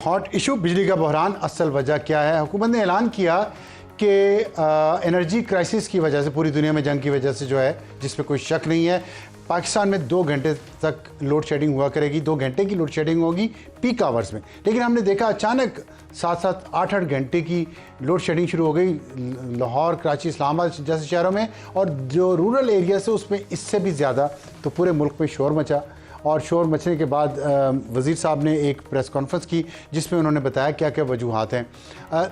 Hot issue बिजली का बहरान, असल वजह क्या है? हुकूमत ने ऐलान किया कि एनर्जी क्राइसिस की वजह से, पूरी दुनिया में जंग की वजह से जो है, जिसमें कोई शक नहीं है, पाकिस्तान में 2 घंटे तक लोड शेडिंग हुआ करेगी। 2 घंटे की लोड शेडिंग होगी पीक आवर्स में। लेकिन हमने देखा अचानक 7-7, 8-8 घंटे की लोड शेडिंग शुरू हो गई लाहौर, कराची, इस्लामाबाद जैसे शहरों में, और जो रूरल एरिया से उसमें इससे भी ज़्यादा। तो पूरे मुल्क में शोर मचा, और शोर मचने के बाद वज़ीर साहब ने एक प्रेस कॉन्फ्रेंस की जिसमें उन्होंने बताया क्या क्या वजूहात हैं।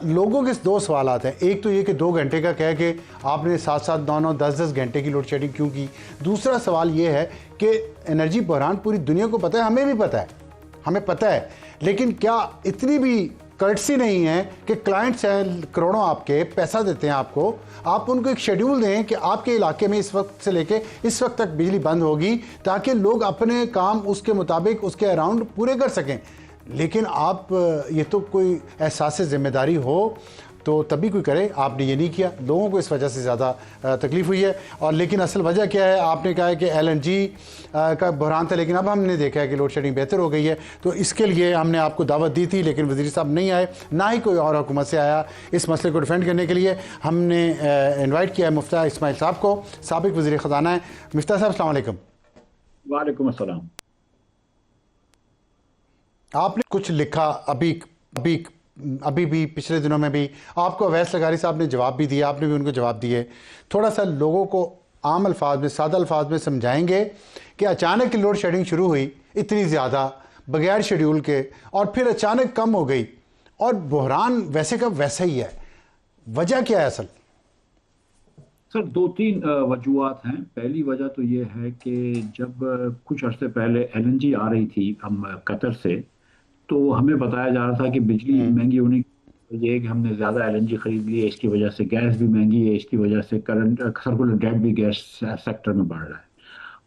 लोगों के 2 सवालात हैं। एक तो ये कि 2 घंटे का कह के आपने 7-7, 9-9, 10-10 घंटे की लोड शेडिंग क्यों की। दूसरा सवाल ये है कि एनर्जी बहरान पूरी दुनिया को पता है, हमें भी पता है, हमें पता है, लेकिन क्या इतनी भी कर्टसी नहीं है कि क्लाइंट्स हैं करोड़ों, आपके पैसा देते हैं आपको, आप उनको एक शेड्यूल दें कि आपके इलाके में इस वक्त से लेके इस वक्त तक बिजली बंद होगी, ताकि लोग अपने काम उसके मुताबिक, उसके अराउंड पूरे कर सकें। लेकिन आप ये तो कोई एहसास जिम्मेदारी हो तो तभी कोई करे, आपने ये नहीं किया। लोगों को इस वजह से ज़्यादा तकलीफ़ हुई है। और लेकिन असल वजह क्या है? आपने कहा है कि LNG का बहरान था, लेकिन अब हमने देखा है कि लोड शेडिंग बेहतर हो गई है। तो इसके लिए हमने आपको दावत दी थी, लेकिन वज़ीर साहब नहीं आए, ना ही कोई और हुकूमत से आया इस मसले को डिफेंड करने के लिए। हमने इन्वाइट किया है मुफ्ता इस्माइल साहब को, साबिक वज़ीर ख़जाना है। मुफ्ता साहब अस्सलाम वालेकुम। वालेकुम अस्सलाम। आपने कुछ लिखा अभी भी, पिछले दिनों में भी आपको अवैस लगारी साहब ने जवाब भी दिया, आपने भी उनको जवाब दिए। थोड़ा सा लोगों को आम अल्फाज में, सादा अल्फाज में समझाएंगे कि अचानक लोड शेडिंग शुरू हुई इतनी ज़्यादा बगैर शेड्यूल के, और फिर अचानक कम हो गई, और बहरान वैसे का वैसा ही है। वजह क्या है असल? सर 2-3 वजूहत हैं। पहली वजह तो ये है कि जब कुछ अर्से पहले LNG आ रही थी हम कतर से, तो हमें बताया जा रहा था कि बिजली महंगी होने की वजह है कि हमने ज़्यादा LNG खरीद ली है, इसकी वजह से गैस भी महंगी है, इसकी वजह से करंट सर्कुलर डेट भी गैस सेक्टर में बढ़ रहा है।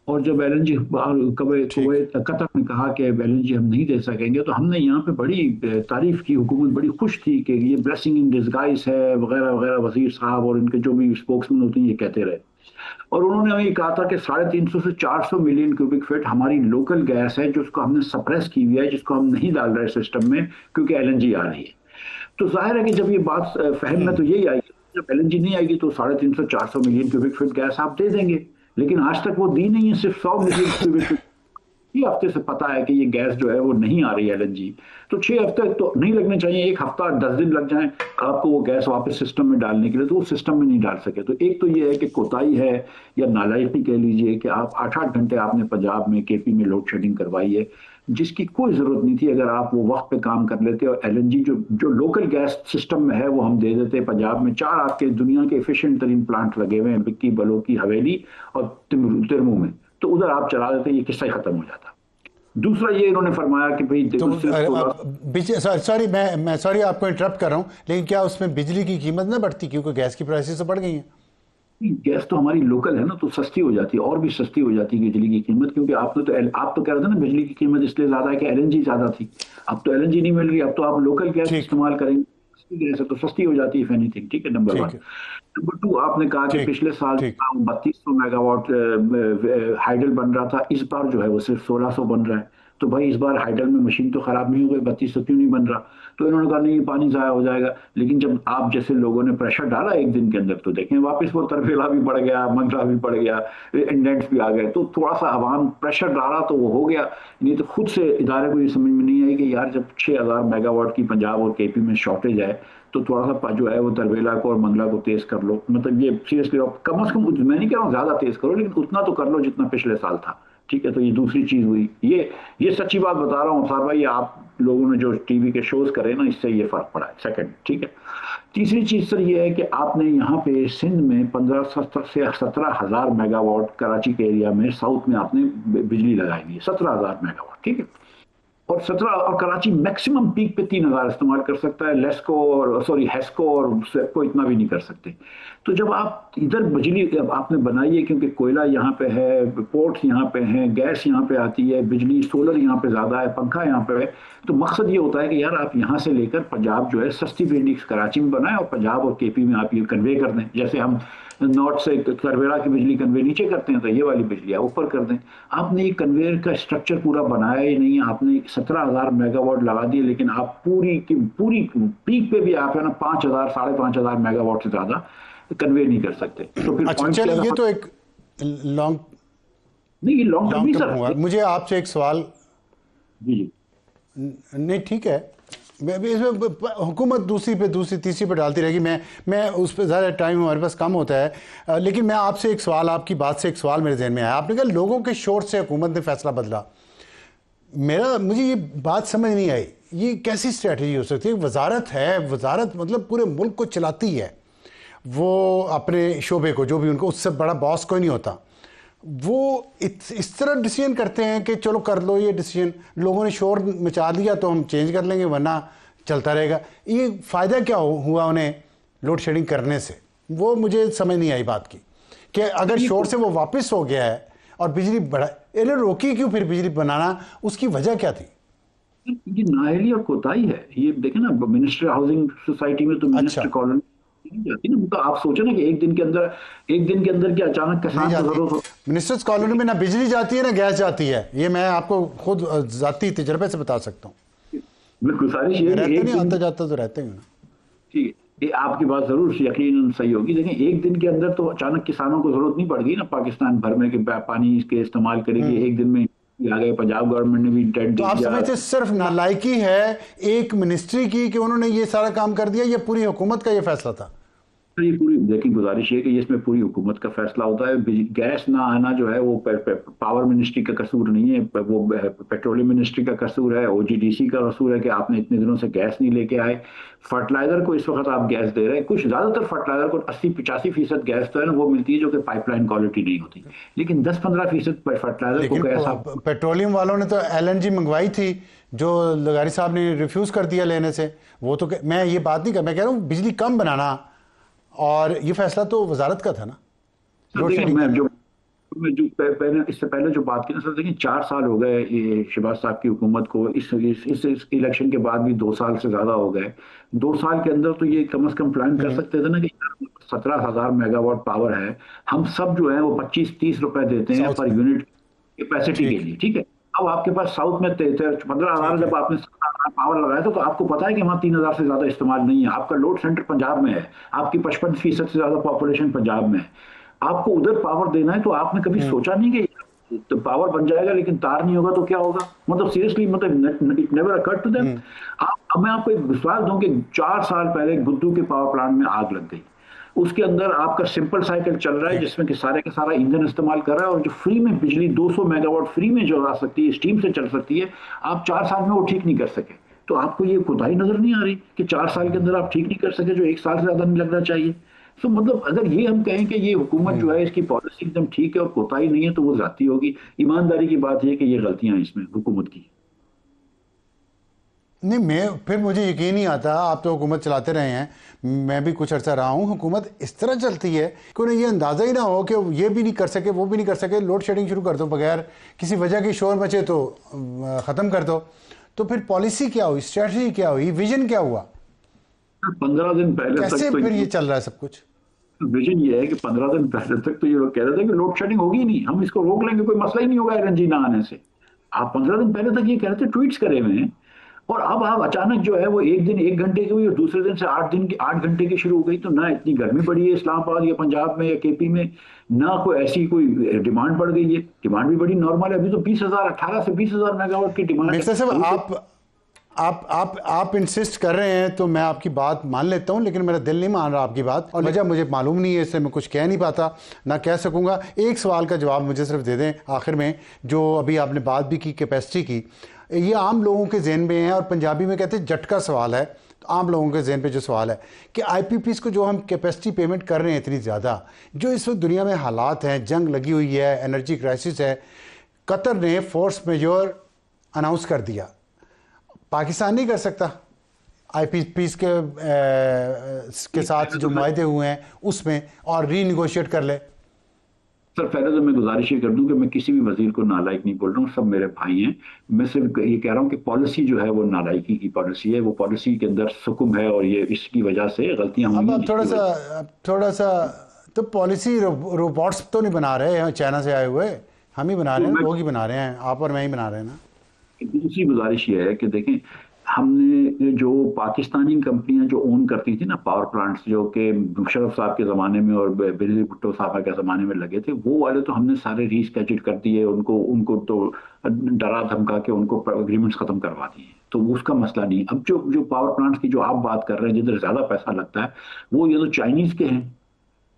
और जब LNG कुवैत कतर ने कहा कि LNG हम नहीं दे सकेंगे, तो हमने यहाँ पे बड़ी तारीफ की, हुकूमत बड़ी खुश थी कि ये ब्लेसिंग इन डिस्गाइज है वगैरह वगैरह। वजीर साहब और इनके जो भी स्पोक्समैन होते हैं ये कहते रहे, और उन्होंने हमें कहा था कि 350 से 400 मिलियन क्यूबिक फीट हमारी लोकल गैस है, जिसको हमने सप्रेस की हुई है, जिसको हम नहीं डाल रहे सिस्टम में क्योंकि LNG आ रही है। तो जाहिर है कि जब ये बात फहम में तो यही आई, जब LNG नहीं आएगी तो 350-400 मिलियन क्यूबिक फीट गैस आप दे देंगे। लेकिन आज तक वो दी नहीं है, सिर्फ 100 मिलियन क्यूबिक फीट। 6 हफ्ते से पता है कि ये गैस जो है वो नहीं आ रही है LNG। तो 6 हफ्ते तो नहीं लगने चाहिए, 1 हफ्ता 10 दिन लग जाए आपको वो गैस वापस सिस्टम में डालने के लिए, तो वो सिस्टम में नहीं डाल सके। तो एक तो ये है कि कोताही है या नालायकी कह लीजिए कि आप 8-8 घंटे आपने पंजाब में, KP में लोड शेडिंग करवाई है, जिसकी कोई जरूरत नहीं थी। अगर आप वो वक्त पे काम कर लेते और LNG जो लोकल गैस सिस्टम में है वो हम दे देते। पंजाब में 4 आपके दुनिया के एफिशिएंट तरीन प्लांट लगे हुए हैं, बिक्की, बलोकी, हवेली और तिरमू में, तो उधर आप चला देते, ये किस्सा ही खत्म हो जाता। दूसरा ये इन्होंने फरमाया कि भाई सॉरी आपको इंटरप्ट कर रहा हूँ, लेकिन क्या उसमें बिजली की कीमत ना बढ़ती क्योंकि गैस की प्राइसेस तो बढ़ गई हैं? गैस तो हमारी लोकल है ना, तो सस्ती हो जाती है, और भी सस्ती हो जाती है बिजली की कीमत। क्योंकि आप तो कह रहे थे ना बिजली की कीमत इसलिए ज्यादा है कि LNG ज्यादा थी। अब तो LNG नहीं मिल रही, अब तो आप लोकल गैस इस्तेमाल करेंगे, गैस है तो सस्ती हो जाती है इफ एनीथिंग। ठीक है, नंबर 1। नंबर 2, आपने कहा कि पिछले साल 3200 मेगावाट हाइडल बन रहा था, इस बार जो है वो सिर्फ 1600 बन रहा है। तो भाई इस बार हाइडल में मशीन तो खराब नहीं हो गई, 3200 क्यों नहीं बन रहा? तो इन्होंने कहा नहीं, ये पानी ज़ाया हो जाएगा। लेकिन जब आप जैसे लोगों ने प्रेशर डाला एक दिन के अंदर, तो देखें वापस वो तरफेला भी बढ़ गया, मंगला भी बढ़ गया, इंडेंट्स भी आ गए। तो थोड़ा सा आवाम प्रेशर डाला तो वो हो गया। नहीं तो खुद से इदारे को ये समझ में नहीं आई कि यार जब 6000 मेगावाट की पंजाब और KP में शॉर्टेज है, तो थोड़ा सा जो है वो तरवेला को और मंगला को तेज कर लो। मतलब ये सीरियसली कम से कम, मैं नहीं कह रहा हूँ ज्यादा तेज करो, लेकिन उतना तो कर लो जितना पिछले साल था। ठीक है, तो ये दूसरी चीज हुई। ये सच्ची बात बता रहा हूँ अफसार भाई, आप लोगों ने जो टीवी के शोज करे ना, इससे ये फर्क पड़ा है। सेकंड, ठीक है। तीसरी चीज सर ये है कि आपने यहाँ पे सिंध में 15 से 17,000 मेगावाट, कराची के एरिया में साउथ में आपने बिजली लगाई हुई है, 17,000 मेगावाट। ठीक है, और 17 और कराची मैक्सिमम पीक पे 3000 इस्तेमाल कर सकता है। लेस्को और हेस्को और सेप्को इतना भी नहीं कर सकते। तो जब आप इधर बिजली आपने बनाई है, क्योंकि कोयला यहाँ पे है, पोर्ट यहाँ पे हैं, गैस यहाँ पे आती है, बिजली सोलर यहाँ पे ज़्यादा है, पंखा यहाँ पे है, तो मकसद ये होता है कि यार आप यहाँ से लेकर पंजाब जो है सस्ती बिजली कराची में बनाएं और पंजाब और KP में आप ये कन्वे कर दें। जैसे हम नॉर्थ से करवेरा की बिजली कन्वे नीचे करते हैं तो ये वाली बिजली आप ऊपर कर दें। आपने एक कन्वेयर का स्ट्रक्चर पूरा बनाया ही नहीं, आपने 17,000 मेगावाट लगा दिए, लेकिन आप पूरी की पूरी पीक पे भी आप है ना 5,000 5,500 मेगावाट से ज्यादा कन्वे नहीं कर सकते। तो फिर अच्छा point चलिए, क्या ये रहा? तो एक लॉन्ग नहीं, ये लॉन्ग टर्म नहीं टर्म हुआ। सर। मुझे आपसे एक सवाल, जी जी। नहीं ठीक है, मैं भी इसमें हुकूमत दूसरी तीसरी पे डालती रहेगी, मैं उस पर ज़्यादा टाइम हमारे पास कम होता है। लेकिन मैं आपसे एक सवाल, आपकी बात से एक सवाल मेरे जहन में आया। आपने कहा लोगों के शोर से हुकूमत ने फैसला बदला। मुझे ये बात समझ नहीं आई, ये कैसी स्ट्रेटजी हो सकती है? वजारत है, वजारत मतलब पूरे मुल्क को चलाती है, वो अपने शोबे को, जो भी उनको, उससे बड़ा बॉस कोई नहीं होता। वो इस तरह डिसीजन करते हैं कि चलो कर लो ये डिसीजन, लोगों ने शोर मचा दिया तो हम चेंज कर लेंगे वरना चलता रहेगा। ये फ़ायदा क्या हुआ उन्हें लोड शेडिंग करने से? वो मुझे समझ नहीं आई बात की कि अगर शोर से वो वापस हो गया है और बिजली बढ़ा, इन्हें रोकी क्यों फिर बिजली बनाना? उसकी वजह क्या थी? ये नाअहली और कोताही है। ये देखें ना, मिनिस्टर हाउसिंग सोसाइटी में तो मिनिस्टर अच्छा, कॉलोनी नहीं जाती ना। तो आप सोचे ना कि एक दिन के अंदर क्या अचानक नहीं किसान को जाती। जरूरत हो। मिनिस्टर्स कॉलोनी में ना बिजली जाती है ना गैस जाती है, ये मैं आपको खुद ज़ाती तजर्बे से बता सकता हूँ। मैं गुजारिश ये है कि रहते एक नहीं, दिन, आता जाता तो रहते हैं ना। ठीक है, ये आपकी बात जरूर यकीनन सही होगी, लेकिन एक दिन के अंदर तो अचानक किसानों को जरूरत नहीं पड़ गई ना पाकिस्तान भर में कि पानी इसके इस्तेमाल करेगी एक दिन में आ गए। पंजाब गवर्नमेंट ने भी इंटेंट तो दे आप दिया। समझते सिर्फ नालायकी है एक मिनिस्ट्री की कि उन्होंने ये सारा काम कर दिया, या पूरी हुकूमत का ये फैसला था? तो ये पूरी देखिए, गुजारिश है कि इसमें पूरी हुकूमत का फैसला होता है। गैस ना आना जो है वो पावर मिनिस्ट्री का कसूर नहीं है, वो पेट्रोलियम मिनिस्ट्री का कसूर है, ओजीडीसी का कसूर है कि आपने इतने दिनों से गैस नहीं लेके आए। फर्टिलाइजर को इस वक्त आप गैस दे रहे हैं, कुछ ज्यादातर फर्टिलाइजर को 80-85% गैस तो है ना वो मिलती है जो कि पाइपलाइन क्वालिटी नहीं होती, लेकिन 10-15% फर्टिलाइजर को लेकिन गैस पेट्रोलियम वालों ने तो एलएनजी मंगवाई थी, जो लगारी साहब ने रिफ्यूज कर दिया लेने से। वो तो मैं ये बात नहीं कर, मैं कह रहा हूँ बिजली कम बनाना, और ये फैसला तो वजारत का था ना, सर लोड देखिए, शेडिंग करना। मैं जो पहले इससे पहले जो बात की ना सर, देखिए 4 साल हो गए ये शहबाज साहब की हुकूमत को। इस इलेक्शन के बाद भी 2 साल से ज्यादा हो गए। 2 साल के अंदर तो ये कम से कम प्लान कर सकते थे ना कि 17,000 मेगावाट पावर है, हम सब जो है वो 25-30 रुपए देते हैं साउथ पर में, यूनिट कैपेसिटी के ठीक लिए, ठीक है। अब आपके पास साउथ में 15,000, ठीक है। जब आपने 17,000 पावर लगाया था तो आपको पता है कि वहाँ 3,000 से ज्यादा इस्तेमाल नहीं है। आपका लोड सेंटर पंजाब में है, आपकी 55% से ज्यादा पॉपुलेशन पंजाब में है, आपको उधर पावर देना है। तो आपने कभी सोचा नहीं कि तो पावर बन जाएगा लेकिन तार नहीं होगा तो क्या होगा? मतलब सीरियसली, मतलब it never occurred to them. अब मैं आपको एक विश्वास दूं कि 4 साल पहले गुद्दू के पावर प्लांट में आग लग गई। उसके अंदर आपका सिंपल साइकिल चल रहा है ठीक। जिसमें कि सारे का सारा ईंधन इस्तेमाल कर रहा है, और जो फ्री में बिजली 200 मेगावाट फ्री में जो आ सकती है, स्टीम से चल सकती है, आप 4 साल में वो ठीक नहीं कर सके। तो आपको ये कोताही नजर नहीं आ रही कि 4 साल के अंदर आप ठीक नहीं कर सके जो 1 साल से ज्यादा नहीं लगना चाहिए? तो मतलब अगर ये हम कहें कि ये हुकूमत जो है इसकी पॉलिसी एकदम ठीक है और कोताही नहीं है तो वो जाती होगी। ईमानदारी की बात यह कि ये गलतियां हैं इसमें हुकूमत की। नहीं, फिर मुझे यकीन नहीं आता। आप तो हुकूमत चलाते रहे हैं, मैं भी कुछ अर्सा रहा हूँ। हुकूमत इस तरह चलती है कि उन्हें ये अंदाज़ा ही ना हो कि ये भी नहीं कर सके, वो भी नहीं कर सके, लोड शेडिंग शुरू कर दो, बगैर किसी वजह की शोर मचे तो ख़त्म कर दो। तो फिर पॉलिसी क्या हुई, स्ट्रेटजी क्या हुई, विजन क्या हुआ? 15 दिन पहले कैसे तक तो फिर ये चल रहा है सब कुछ? विजन ये है कि 15 दिन पहले तक तो ये लोग कह रहे थे कि लोड शेडिंग होगी नहीं, हम इसको रोक लेंगे, कोई मसला ही नहीं होगा एलएनजी ना आने से। आप 15 दिन पहले तक ये कह रहे थे, ट्वीट्स करे हुए हैं, और अब आप अचानक जो है वो एक दिन 1 घंटे की हुई और दूसरे दिन से 8 घंटे की शुरू हो गई। तो ना इतनी गर्मी पड़ी है इस्लामाबाद या पंजाब में या केपी में, ना कोई ऐसी कोई डिमांड बढ़ गई है। डिमांड भी बड़ी नॉर्मल है, अभी तो 20,000 18 से 20,000 मेगावाट की डिमांड है। मिर्जा साहब, आप इंसिस्ट कर रहे हैं तो मैं आपकी बात मान लेता हूं, लेकिन मेरा दिल नहीं मान रहा आपकी बात, और वजह मुझे मालूम नहीं है, इससे मैं कुछ कह नहीं पाता, ना कह सकूंगा। एक सवाल का जवाब मुझे सिर्फ दे दें आखिर में, जो अभी आपने बात भी की कैपेसिटी की। ये आम लोगों के जहन में है, और पंजाबी में कहते हैं झटका सवाल है। तो आम लोगों के जहन पे जो सवाल है कि आईपीपीस को जो हम कैपेसिटी पेमेंट कर रहे हैं इतनी ज़्यादा, जो इस वक्त दुनिया में हालात हैं, जंग लगी हुई है, एनर्जी क्राइसिस है, कतर ने फोर्स मेजोर अनाउंस कर दिया, पाकिस्तान नहीं कर सकता आईपीपीस के साथ जो मायदे हुए हैं उसमें, और रीनिगोशिएट कर ले? सर पहले तो मैं गुजारिश ये कर दूं कि मैं किसी भी वजीर को नालायक नहीं बोल रहा हूँ, सब मेरे भाई हैं। मैं सिर्फ ये कह रहा हूँ कि पॉलिसी जो है वो नालायकी की पॉलिसी है, वो पॉलिसी के अंदर सुकुम है और ये इसकी वजह से गलतियां अब हुई आप थोड़ा सा तो पॉलिसी रोबोट्स तो नहीं बना रहे हैं चाइना से आए हुए, हम ही बना रहे हैं, लोग ही बना रहे हैं, आप और मैं ही बना रहे हैं ना। दूसरी गुजारिश ये है कि देखें, हमने जो पाकिस्तानी कंपनियां जो ओन करती थी ना पावर प्लांट्स, जो कि मुशर्रफ साहब के ज़माने में और बिजली भुट्टो साहब के ज़माने में लगे थे, वो वाले तो हमने सारे रीस्केचुएट कर दिए, उनको उनको तो डरा धमका के उनको एग्रीमेंट्स ख़त्म करवा दिए, तो उसका मसला नहीं। अब जो जो पावर प्लांट्स की जो आप बात कर रहे हैं जिधर ज़्यादा पैसा लगता है, वो ये तो चाइनीज़ के हैं,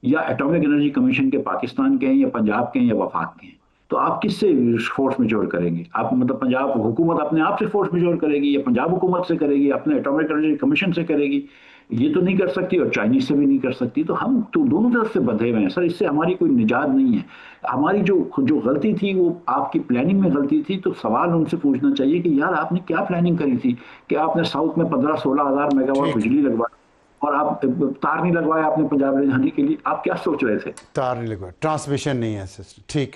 या एटॉमिक एनर्जी कमीशन के पाकिस्तान के हैं, या पंजाब के हैं, या वफाक के हैं। तो आप किससे फोर्स मेजोर करेंगे? आप मतलब पंजाब हुकूमत अपने आप से फोर्स मेजोर करेगी, या पंजाब हुकूमत से करेगी, अपने एटॉमिक एनर्जी कमीशन से करेगी? ये तो नहीं कर सकती, और चाइनीज से भी नहीं कर सकती। तो हम तो दोनों तरफ से बंधे हुए हैं सर, इससे हमारी कोई निजात नहीं है। हमारी जो जो गलती थी वो आपकी प्लानिंग में गलती थी। तो सवाल उनसे पूछना चाहिए कि यार आपने क्या प्लानिंग करी थी कि आपने साउथ में 15-16 हज़ार मेगावाट ठीक, बिजली लगवा, और आप तार नहीं लगवाया आपने पंजाब ले जाने के लिए? आप क्या सोच रहे थे? तार नहीं लगवा, ट्रांसमिशन नहीं है सिस्टम। ठीक।